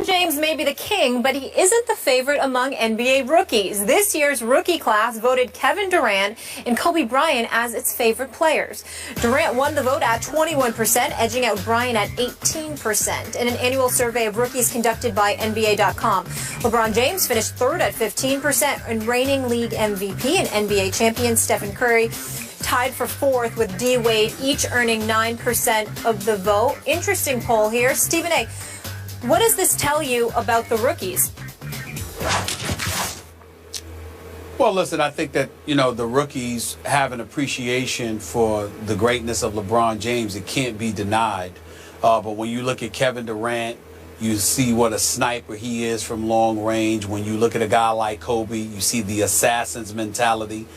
James may be the king, but he isn't the favorite among NBA rookies. This year's rookie class voted Kevin Durant and Kobe Bryant as its favorite players. Durant won the vote at 21%, edging out Bryant at 18%. In an annual survey of rookies conducted by NBA.com, LeBron James finished third at 15%, and reigning league MVP and NBA champion Stephen Curry tied for fourth with D. Wade, each earning 9% of the vote. Interesting poll here. Stephen A., what does this tell you about the rookies? Well, listen, I think that, the rookies have an appreciation for the greatness of LeBron James. It can't be denied. But when you look at Kevin Durant, you see what a sniper he is from long range. When you look at a guy like Kobe, you see the assassin's mentality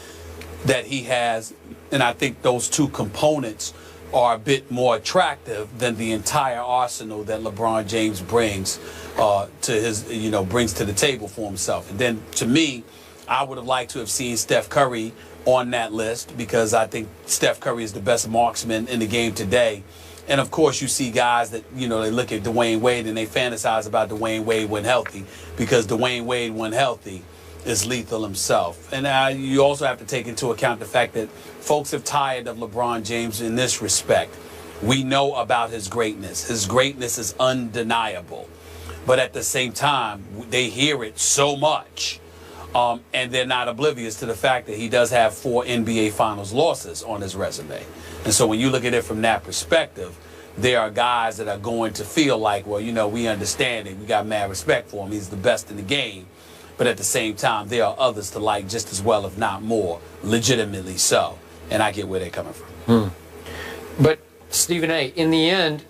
that he has. And I think those two components are a bit more attractive than the entire arsenal that LeBron James brings brings to the table for himself. And then, to me, I would have liked to have seen Steph Curry on that list, because I think Steph Curry is the best marksman in the game today. And, of course, you see guys that, they look at Dwayne Wade and they fantasize about Dwayne Wade when healthy, because Dwayne Wade, when healthy, is lethal himself. And you also have to take into account the fact that folks have tired of LeBron James in this respect. We know about his greatness. His greatness is undeniable. But at the same time, they hear it so much, and they're not oblivious to the fact that he does have 4 NBA Finals losses on his resume. And so when you look at it from that perspective, there are guys that are going to feel like, well, we understand it. We got mad respect for him. He's the best in the game. But at the same time, there are others to like just as well, if not more, legitimately so. And I get where they're coming from. But, Stephen A., in the end,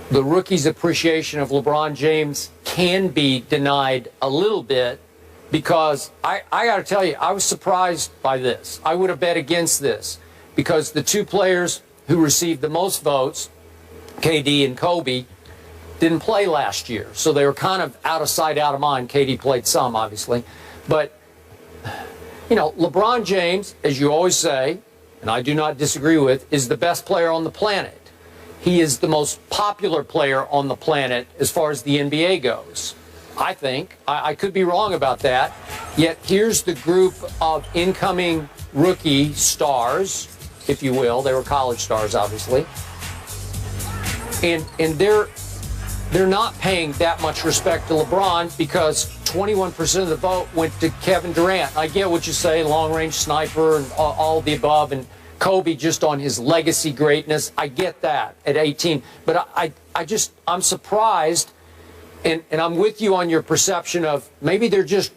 the rookie's appreciation of LeBron James can be denied a little bit, because I got to tell you, I was surprised by this. I would have bet against this, because the two players who received the most votes, KD and Kobe, didn't play last year. So they were kind of out of sight, out of mind. KD played some, obviously. But, LeBron James, as you always say, and I do not disagree with, is the best player on the planet. He is the most popular player on the planet as far as the NBA goes, I think. I could be wrong about that. Yet here's the group of incoming rookie stars, if you will. They were college stars, obviously. And they're not paying that much respect to LeBron, because 21% of the vote went to Kevin Durant. I get what you say, long-range sniper and all the above, and Kobe just on his legacy greatness. I get that at 18. But I'm surprised, and I'm with you on your perception of maybe they're just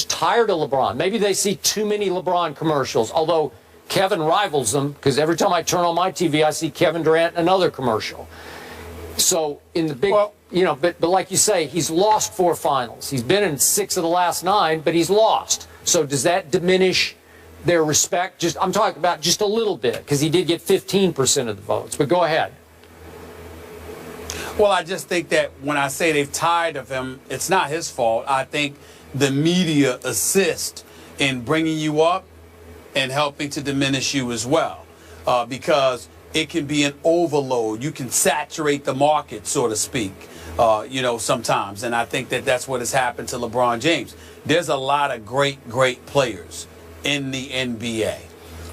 tired of LeBron. Maybe they see too many LeBron commercials, although Kevin rivals them, because every time I turn on my TV, I see Kevin Durant in another commercial. So in the big, but like you say, he's lost 4 finals. He's been in 6 of the last 9, but he's lost. So does that diminish their respect? I'm talking about just a little bit, because he did get 15% of the votes. But go ahead. Well, I just think that when I say they've tired of him, it's not his fault. I think the media assist in bringing you up and helping to diminish you as well, because it can be an overload. You can saturate the market, so to speak, sometimes. And I think that that's what has happened to LeBron James. There's a lot of great players in the NBA.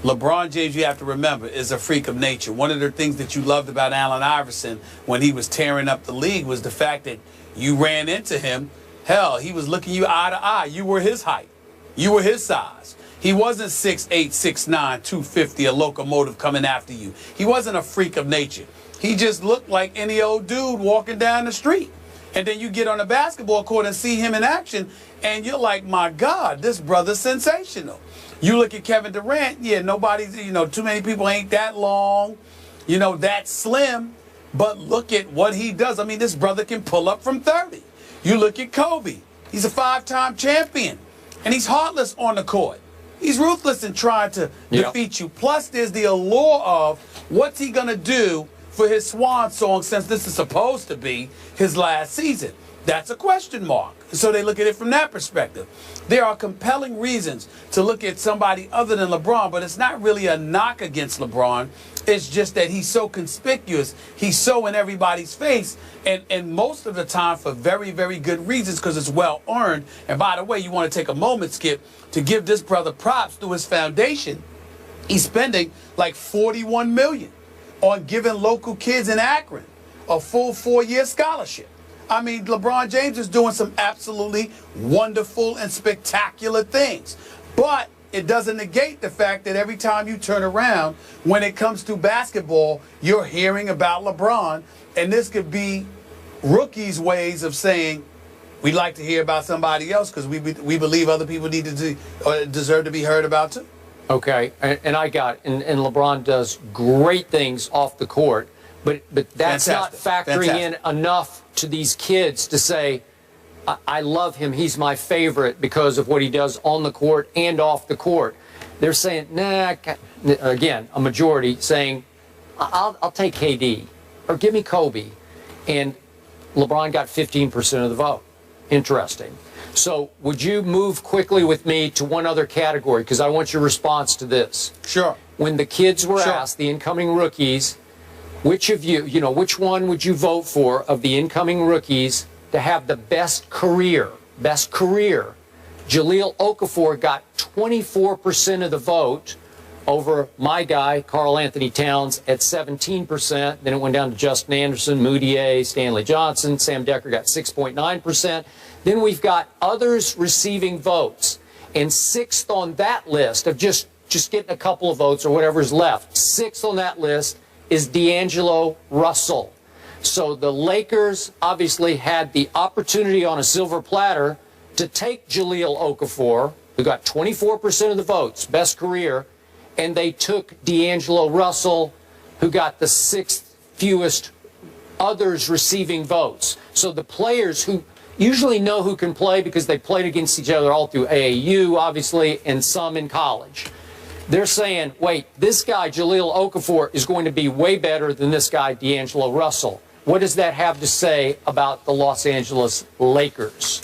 LeBron James, you have to remember, is a freak of nature. One of the things that you loved about Allen Iverson when he was tearing up the league was the fact that you ran into him. Hell, he was looking you eye to eye. You were his height. You were his size. He wasn't 6'8", 6'9", 250, a locomotive coming after you. He wasn't a freak of nature. He just looked like any old dude walking down the street. And then you get on the basketball court and see him in action, and you're like, my God, this brother's sensational. You look at Kevin Durant, nobody's, too many people ain't that long, that slim. But look at what he does. I mean, this brother can pull up from 30. You look at Kobe. He's a 5-time champion, and he's heartless on the court. He's ruthless in trying to defeat you. Plus, there's the allure of what's he going to do for his swan song, since this is supposed to be his last season? That's a question mark. So they look at it from that perspective. There are compelling reasons to look at somebody other than LeBron, but it's not really a knock against LeBron. It's just that he's so conspicuous. He's so in everybody's face, and most of the time for very, very good reasons, because it's well earned. And by the way, you want to take a moment, Skip, to give this brother props through his foundation. He's spending like $41 million on giving local kids in Akron a full 4-year scholarship. I mean, LeBron James is doing some absolutely wonderful and spectacular things. But it doesn't negate the fact that every time you turn around, when it comes to basketball, you're hearing about LeBron. And this could be rookies' ways of saying, we'd like to hear about somebody else because we believe other people need to deserve to be heard about too. Okay, and I got it. And LeBron does great things off the court, but that's Fantastic. not factoring Fantastic. in enough to these kids to say, I love him, he's my favorite because of what he does on the court and off the court. They're saying, nah, again, a majority saying, I'll take KD or give me Kobe. And LeBron got 15% of the vote. Interesting. So would you move quickly with me to one other category? Because I want your response to this. Sure. When the kids were Sure. asked, the incoming rookies, which of you, which one would you vote for of the incoming rookies to have the best career? Best career. Jahlil Okafor got 24% of the vote over my guy, Karl Anthony Towns, at 17%. Then it went down to Justin Anderson, Moutier, Stanley Johnson. Sam Decker got 6.9%. Then we've got others receiving votes. And sixth on that list of just getting a couple of votes or whatever's left, sixth on that list is D'Angelo Russell. So the Lakers obviously had the opportunity on a silver platter to take Jahlil Okafor, who got 24% of the votes, best career, and they took D'Angelo Russell, who got the sixth fewest others receiving votes. So the players who usually know who can play because they played against each other all through AAU, obviously, and some in college. They're saying, wait, this guy, Jahlil Okafor, is going to be way better than this guy, D'Angelo Russell. What does that have to say about the Los Angeles Lakers?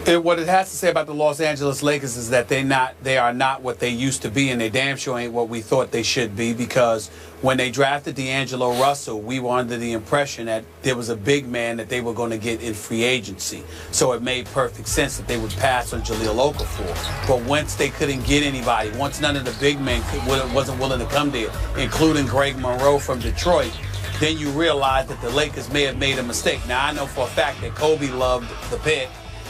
What it has to say about the Los Angeles Lakers is that they are not what they used to be, and they damn sure ain't what we thought they should be, because when they drafted D'Angelo Russell, we were under the impression that there was a big man that they were going to get in free agency. So it made perfect sense that they would pass on Jahlil Okafor. But once they couldn't get anybody, once none of the big men wasn't willing to come there, including Greg Monroe from Detroit, then you realize that the Lakers may have made a mistake. Now, I know for a fact that Kobe loved the pick,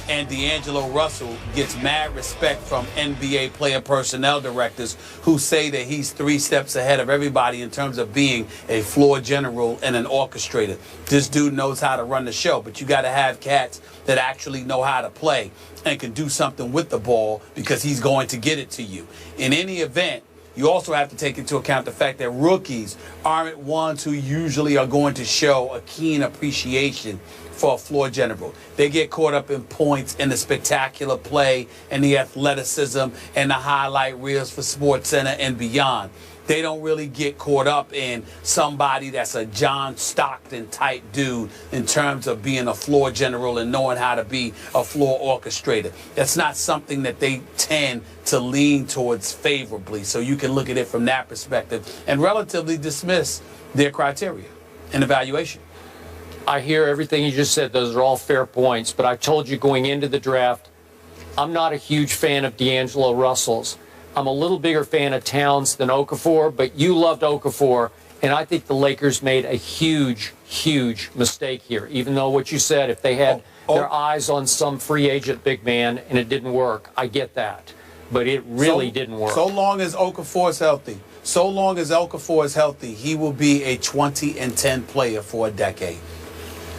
and D'Angelo Russell gets mad respect from NBA player personnel directors who say that he's 3 steps ahead of everybody in terms of being a floor general and an orchestrator. This dude knows how to run the show, but you got to have cats that actually know how to play and can do something with the ball, because he's going to get it to you. In any event, you also have to take into account the fact that rookies aren't ones who usually are going to show a keen appreciation for a floor general. They get caught up in points and the spectacular play and the athleticism and the highlight reels for SportsCenter and beyond. They don't really get caught up in somebody that's a John Stockton type dude in terms of being a floor general and knowing how to be a floor orchestrator. That's not something that they tend to lean towards favorably. So you can look at it from that perspective and relatively dismiss their criteria and evaluation. I hear everything you just said. Those are all fair points. But I told you going into the draft, I'm not a huge fan of D'Angelo Russell's. I'm a little bigger fan of Towns than Okafor, but you loved Okafor, and I think the Lakers made a huge, huge mistake here. Even though what you said, if they had their eyes on some free agent big man and it didn't work, I get that. But it really didn't work. So long as Okafor is healthy, he will be a 20-10 player for a decade.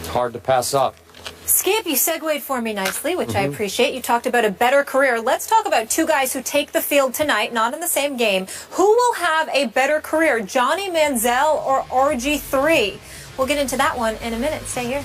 Hard to pass up. Skip, you segued for me nicely, which I appreciate. You talked about a better career. Let's talk about 2 guys who take the field tonight, not in the same game. Who will have a better career, Johnny Manziel or RG3? We'll get into that one in a minute. Stay here.